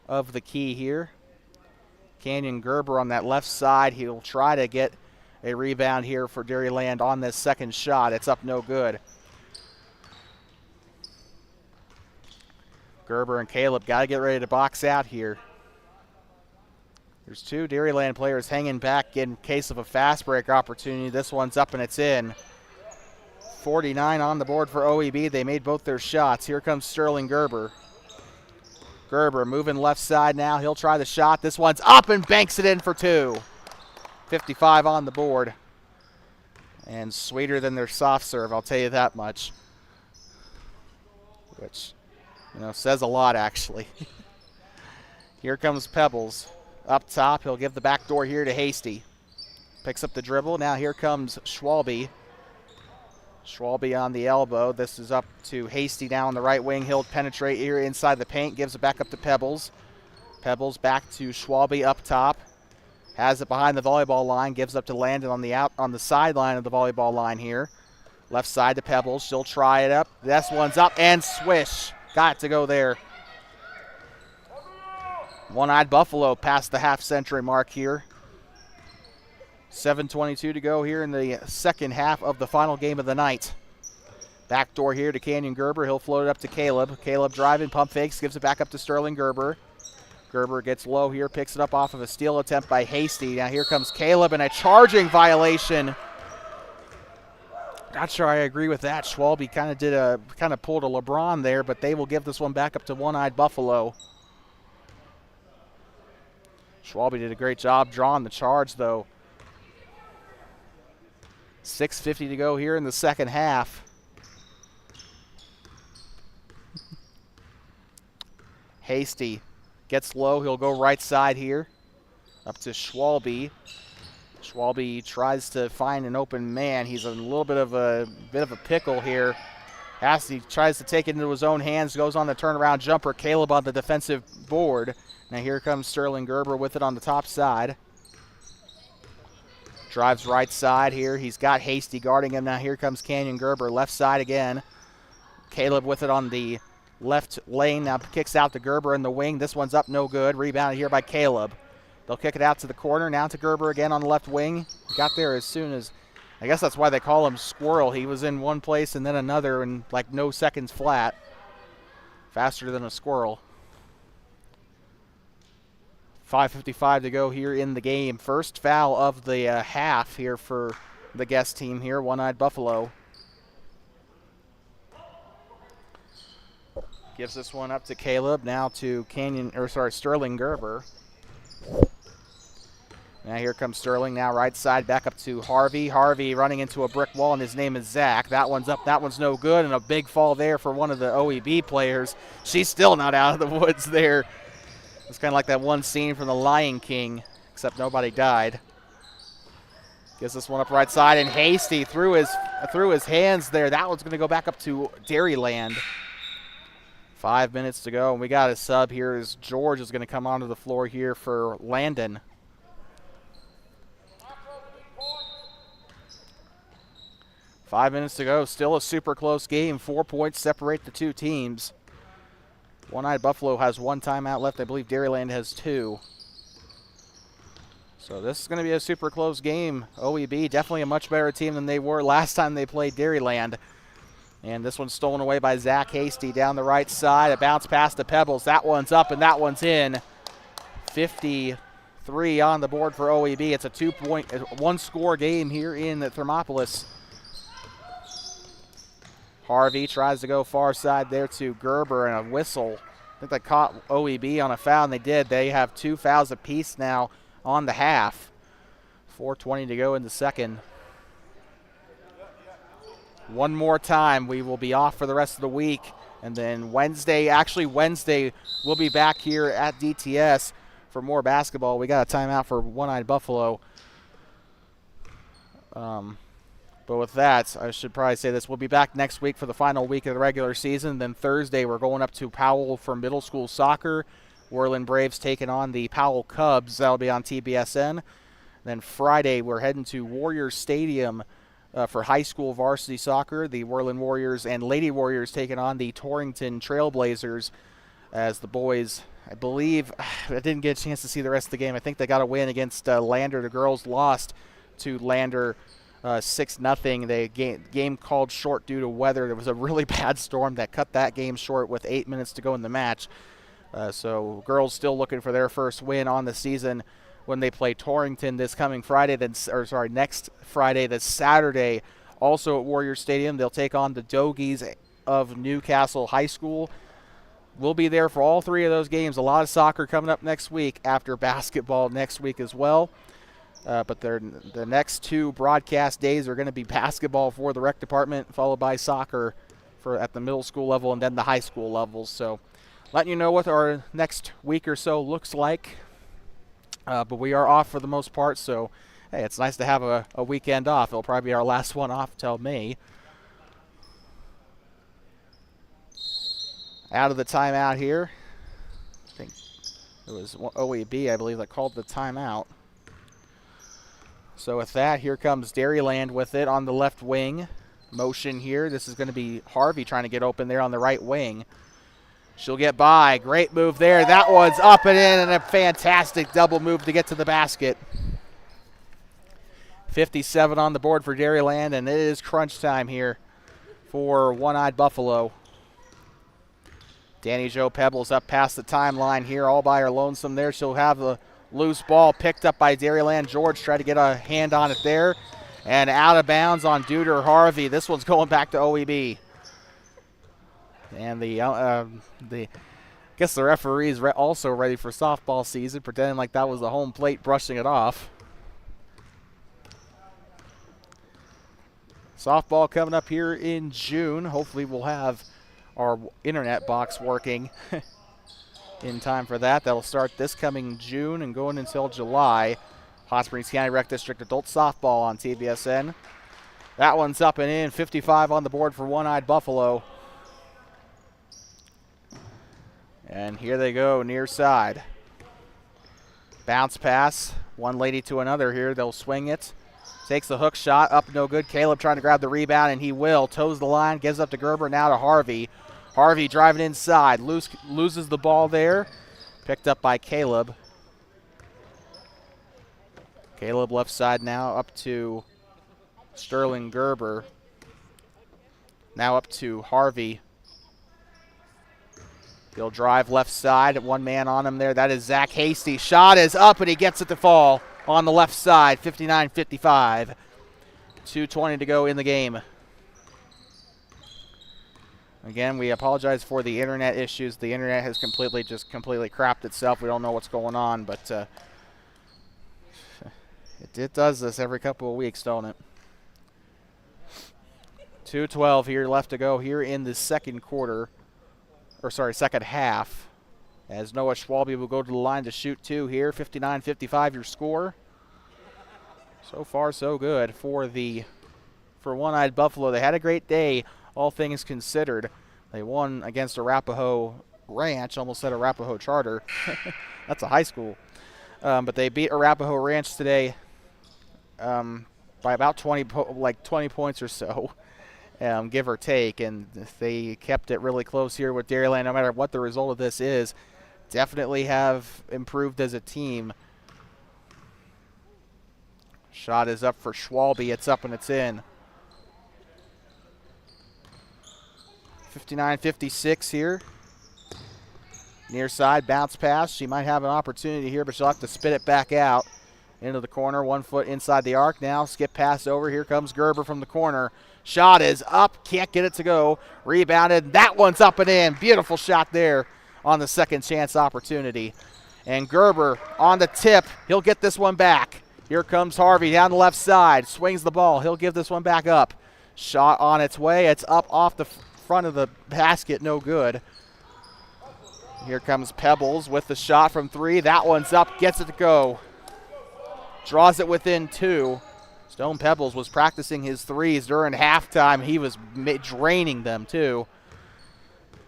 of the key here. Canyon Gerber on that left side. He'll try to get a rebound here for Dairyland on this second shot. It's up no good. Gerber and Caleb got to get ready to box out here. There's 2 Dairyland players hanging back in case of a fast break opportunity. This one's up and it's in. 49 on the board for OEB. They made both their shots. Here comes Sterling Gerber. Gerber moving left side now. He'll try the shot. This one's up and banks it in for 2. 55 on the board. And sweeter than their soft serve, I'll tell you that much. Which, says a lot, actually. Here comes Pebbles. Up top, he'll give the back door here to Hasty. Picks up the dribble. Now here comes Schwalbe. Schwalbe on the elbow. This is up to Hasty now on the right wing. He'll penetrate here inside the paint. Gives it back up to Pebbles. Pebbles back to Schwalbe up top. Has it behind the volleyball line. Gives up to Landon on the sideline of the volleyball line here. Left side to Pebbles. She'll try it up. This one's up and swish. Got to go there. One-Eyed Buffalo past the half-century mark here. 7:22 to go here in the second half of the final game of the night. Backdoor here to Canyon Gerber. He'll float it up to Caleb. Caleb driving, pump fakes, gives it back up to Sterling Gerber. Gerber gets low here, picks it up off of a steal attempt by Hasty. Now here comes Caleb and a charging violation. Not sure I agree with that. Schwalbe kind of pulled a LeBron there, but they will give this one back up to One-Eyed Buffalo. Schwalbe did a great job drawing the charge, though. 6:50 to go here in the second half. Hasty gets low. He'll go right side here. Up to Schwalbe. Schwalbe tries to find an open man. He's a little bit of a pickle here. Hasty tries to take it into his own hands. Goes on the turnaround jumper. Caleb on the defensive board. Now here comes Sterling Gerber with it on the top side. Drives right side here. He's got Hasty guarding him. Now here comes Canyon Gerber. Left side again. Caleb with it on the left lane. Now kicks out to Gerber in the wing. This one's up no good. Rebounded here by Caleb. They'll kick it out to the corner. Now to Gerber again on the left wing. Got there as soon as, I guess that's why they call him Squirrel. He was in one place and then another in like no seconds flat. Faster than a squirrel. 5:55 to go here in the game. First foul of the half here for the guest team here, One-Eyed Buffalo. Gives this one up to Caleb, now to Sterling Gerber. Now here comes Sterling, now right side, back up to Harvey. Harvey running into a brick wall, and his name is Zach. That one's up, that one's no good, and a big fall there for one of the OEB players. She's still not out of the woods there. It's kind of like that one scene from The Lion King, except nobody died. Gives this one up right side, and Hasty through his hands there. That one's going to go back up to Dairyland. 5 minutes to go, and we got a sub here as George is going to come onto the floor here for Landon. Five minutes to go, still a super close game. 4 points separate the two teams. One-Eyed Buffalo has one timeout left. I believe Dairyland has 2. So this is going to be a super close game. OEB definitely a much better team than they were last time they played Dairyland. And this one's stolen away by Zach Hasty down the right side. A bounce pass to Pebbles. That one's up and that one's in. 3 on the board for OEB. It's a one-score game here in the Thermopolis. Harvey tries to go far side there to Gerber, and a whistle. I think they caught OEB on a foul, and they did. They have 2 fouls apiece now on the half. 4:20 to go in the second. One more time, we will be off for the rest of the week. And then Wednesday, we'll be back here at DTS for more basketball. We got a timeout for One-Eyed Buffalo. But with that, I should probably say this. We'll be back next week for the final week of the regular season. Then Thursday, we're going up to Powell for middle school soccer. Worland Braves taking on the Powell Cubs. That'll be on TBSN. Then Friday, we're heading to Warriors Stadium for high school varsity soccer. The Worland Warriors and Lady Warriors taking on the Torrington Trailblazers as the boys, I believe, I didn't get a chance to see the rest of the game. I think they got a win against Lander. The girls lost to Lander 6-0. The game called short due to weather. There was a really bad storm that cut that game short with 8 minutes to go in the match. So girls still looking for their first win on the season when they play Torrington this coming Friday. Next Friday, this Saturday, also at Warrior Stadium. They'll take on the Dogies of Newcastle High School. We'll be there for all 3 of those games. A lot of soccer coming up next week after basketball next week as well. But the next 2 broadcast days are going to be basketball for the rec department, followed by soccer at the middle school level and then the high school levels. So letting you know what our next week or so looks like. But we are off for the most part, so hey, it's nice to have a weekend off. It'll probably be our last one off till May. Out of the timeout here. I think it was OEB, I believe, that called the timeout. So with that, here comes Dairyland with it on the left wing. Motion here. This is going to be Harvey trying to get open there on the right wing. She'll get by. Great move there. That one's up and in, and a fantastic double move to get to the basket. 57 on the board for Dairyland, and it is crunch time here for One-Eyed Buffalo. Danny Jo Pebbles up past the timeline here all by her lonesome there. She'll have the loose ball picked up by Dairyland. George tried to get a hand on it there, and out of bounds on Duder Harvey. This one's going back to OEB. And I guess the referee's also ready for softball season, pretending like that was the home plate, brushing it off. Softball coming up here in June. Hopefully we'll have our internet box working in time for that. That'll start this coming June and going until July. Hot Springs County Rec District Adult Softball on TBSN. That one's up and in. 55 on the board for One-Eyed Buffalo. And here they go, near side. Bounce pass, one lady to another here. They'll swing it. Takes the hook shot, up no good. Caleb trying to grab the rebound, and he will. Toes the line, gives up to Gerber, now to Harvey. Harvey driving inside, loses the ball there. Picked up by Caleb. Caleb left side now up to Sterling Gerber. Now up to Harvey. He'll drive left side, one man on him there. That is Zach Hasty. Shot is up, and he gets it to fall on the left side, 59-55. 2:20 to go in the game. Again, we apologize for the internet issues. The internet has completely crapped itself. We don't know what's going on, but it does this every couple of weeks, don't it? 2:12 here left to go here in the second half, as Noah Schwalbe will go to the line to shoot 2 here. 59-55 your score. So far so good for One-Eyed Buffalo. They had a great day, all things considered. They won against Arapahoe Ranch, almost said Arapahoe Charter. That's a high school. But they beat Arapahoe Ranch today by about 20 points or so. Give or take, and they kept it really close here with Dairyland. No matter what the result of this is, definitely have improved as a team. Shot is up for Schwalbe. It's up and it's in. 59-56 here. Near side, bounce pass. She might have an opportunity here, but she'll have to spit it back out into the corner. 1 foot inside the arc now. Skip pass over. Here comes Gerber from the corner. Shot is up. Can't get it to go. Rebounded. That one's up and in. Beautiful shot there on the second chance opportunity. And Gerber on the tip. He'll get this one back. Here comes Harvey down the left side. Swings the ball. He'll give this one back up. Shot on its way. It's up off the front of the basket. No good. Here comes Pebbles with the shot from 3. That one's up. Gets it to go. Draws it within 2. Stone Pebbles was practicing his threes during halftime. He was draining them too.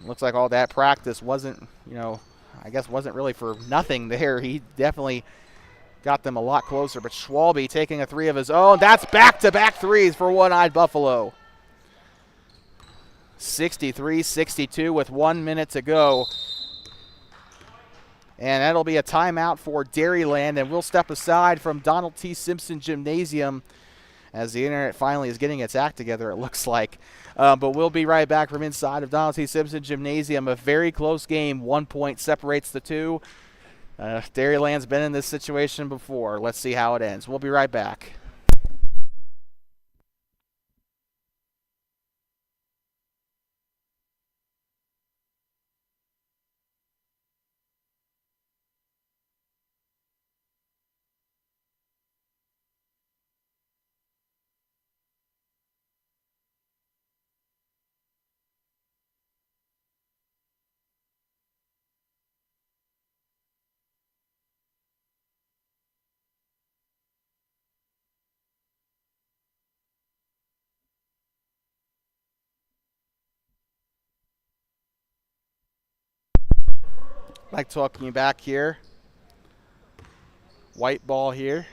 Looks like all that practice wasn't, I guess wasn't really for nothing there. He definitely got them a lot closer. But Schwalbe taking a 3 of his own. That's back-to-back threes for One-Eyed Buffalo. 63-62 with 1 minute to go. And that'll be a timeout for Dairyland, and we'll step aside from Donald T. Simpson Gymnasium as the internet finally is getting its act together, it looks like. But we'll be right back from inside of Donald T. Simpson Gymnasium. A very close game. 1 point separates the two. Dairyland's been in this situation before. Let's see how it ends. We'll be right back. Like talking you back here. White ball here.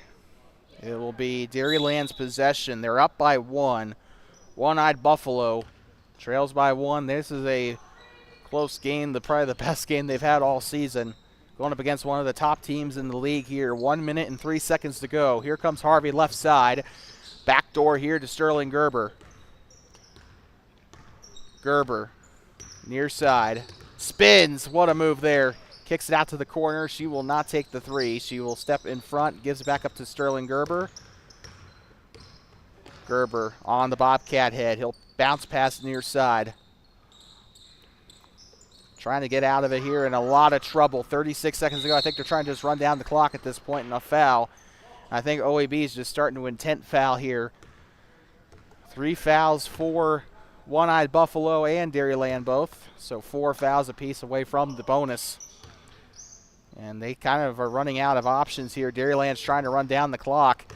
It will be Dairyland's possession. They're up by 1. One-Eyed Buffalo trails by 1. This is a close game, probably the best game they've had all season. Going up against one of the top teams in the league here. 1 minute and 3 seconds to go. Here comes Harvey left side. Back door here to Sterling Gerber. Gerber, near side. Spins. What a move there. Kicks it out to the corner. She will not take the 3. She will step in front, gives it back up to Sterling Gerber. Gerber on the Bobcat head. He'll bounce past near side. Trying to get out of it here in a lot of trouble. 36 seconds ago. I think they're trying to just run down the clock at this point in a foul. I think OAB is just starting to intent foul here. 3 fouls for One-Eyed Buffalo and Dairyland both. So 4 fouls apiece away from the bonus. And they kind of are running out of options here. Dairyland's trying to run down the clock.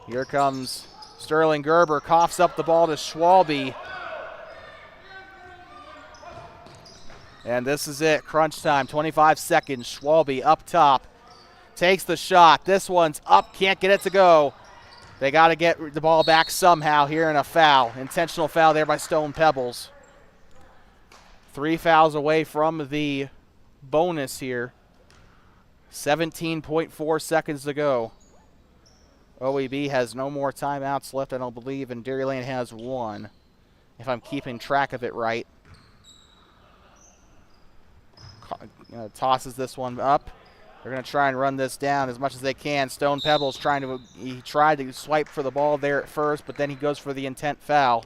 Here comes Sterling Gerber, coughs up the ball to Schwalbe. And this is it, crunch time, 25 seconds. Schwalbe up top, takes the shot. This one's up, can't get it to go. They got to get the ball back somehow here in a foul. Intentional foul there by Stone Pebbles. 3 fouls away from the bonus here. 17.4 seconds to go. OEB has no more timeouts left, I don't believe, and Dairyland has 1, if I'm keeping track of it right. Tosses this one up. They're going to try and run this down as much as they can. Stone Pebbles he tried to swipe for the ball there at first, but then he goes for the intent foul.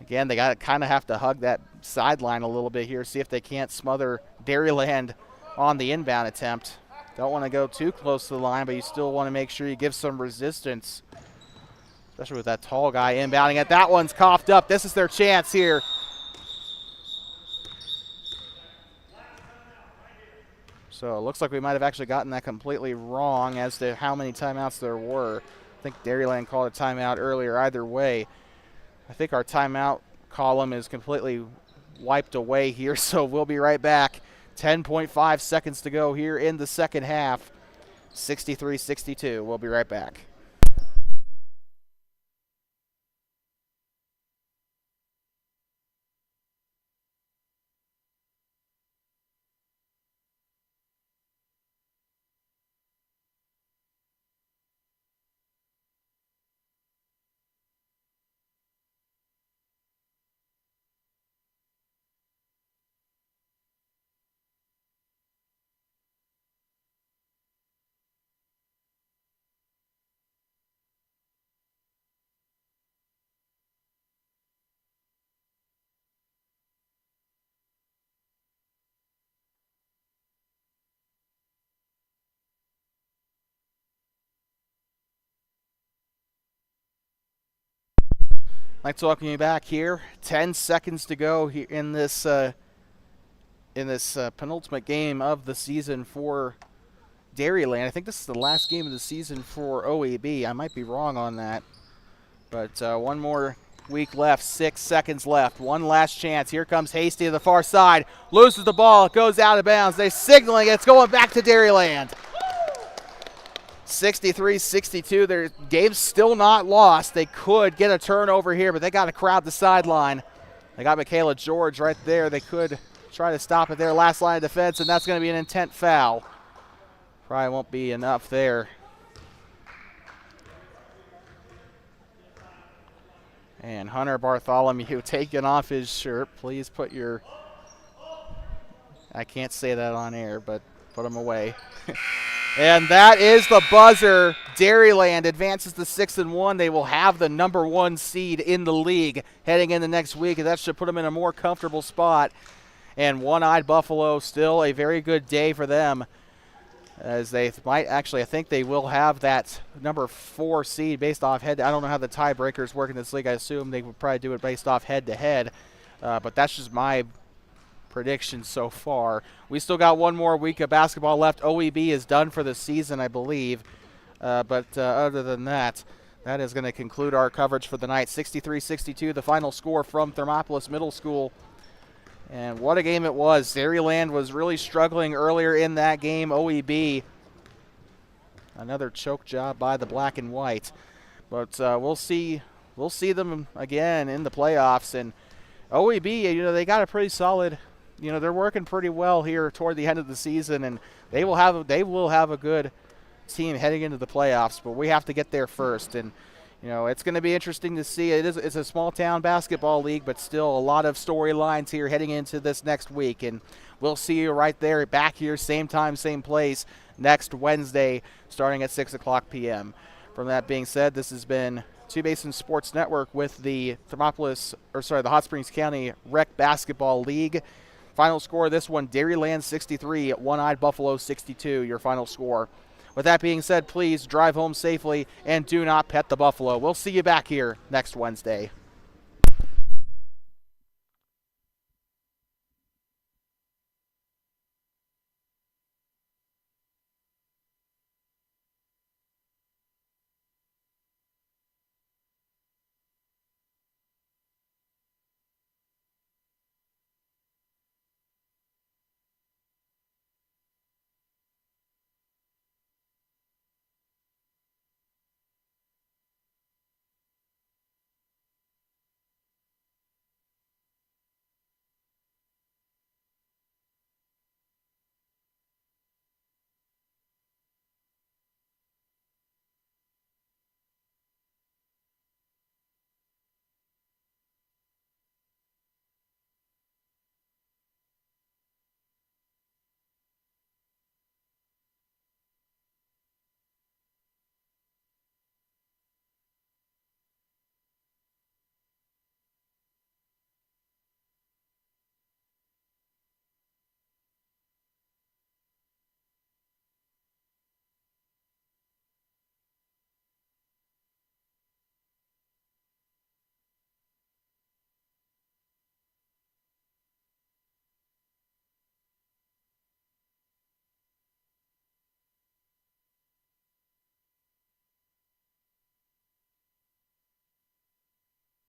Again, they got to kind of have to hug that sideline a little bit here, see if they can't smother Dairyland on the inbound attempt. Don't want to go too close to the line, but you still want to make sure you give some resistance, especially with that tall guy inbounding it. That one's coughed up. This is their chance here. So it looks like we might have actually gotten that completely wrong as to how many timeouts there were. I think Dairyland called a timeout earlier. Either way, I think our timeout column is completely wiped away here, so we'll be right back. 10.5 seconds to go here in the second half. 63-62. We'll be right back. I'd like to welcome you back here. 10 seconds to go here in this penultimate game of the season for Dairyland. I think this is the last game of the season for OEB. I might be wrong on that. But one more week left, 6 seconds left. One last chance. Here comes Hasty to the far side. Loses the ball. It goes out of bounds. They're signaling it's going back to Dairyland. 63-62. Their game's still not lost. They could get a turnover here, but they got to crowd the sideline. They got Michaela George right there. They could try to stop it there. Last line of defense, and that's going to be an intent foul. Probably won't be enough there. And Hunter Bartholomew taking off his shirt. Please put your, I can't say that on air, but put them away. And that is the buzzer. Dairyland advances to 6-1. They will have the number 1 seed in the league heading into next week, and that should put them in a more comfortable spot. And One-Eyed Buffalo, still a very good day for them, as they might actually, I think they will have that number 4 seed based off head. I don't know how the tiebreakers work in this league. I assume they would probably do it based off head-to-head, but that's just my prediction so far. We still got one more week of basketball left. OEB is done for the season, I believe. But other than that, that is going to conclude our coverage for the night. 63-62, the final score from Thermopolis Middle School. And what a game it was. Dairyland was really struggling earlier in that game. OEB, another choke job by the black and white. But we'll see them again in the playoffs. And OEB, they got a pretty solid, they're working pretty well here toward the end of the season, and they will have a good team heading into the playoffs, but we have to get there first. And it's going to be interesting to see. It's a small town basketball league, but still a lot of storylines here heading into this next week. And we'll see you right there back here, same time, same place, next Wednesday, starting at 6:00 p.m. From that being said, this has been Two Basin Sports Network with the the Hot Springs County Rec Basketball League. Final score of this one, Dairyland 63, One-Eyed Buffalo 62, your final score. With that being said, please drive home safely and do not pet the buffalo. We'll see you back here next Wednesday.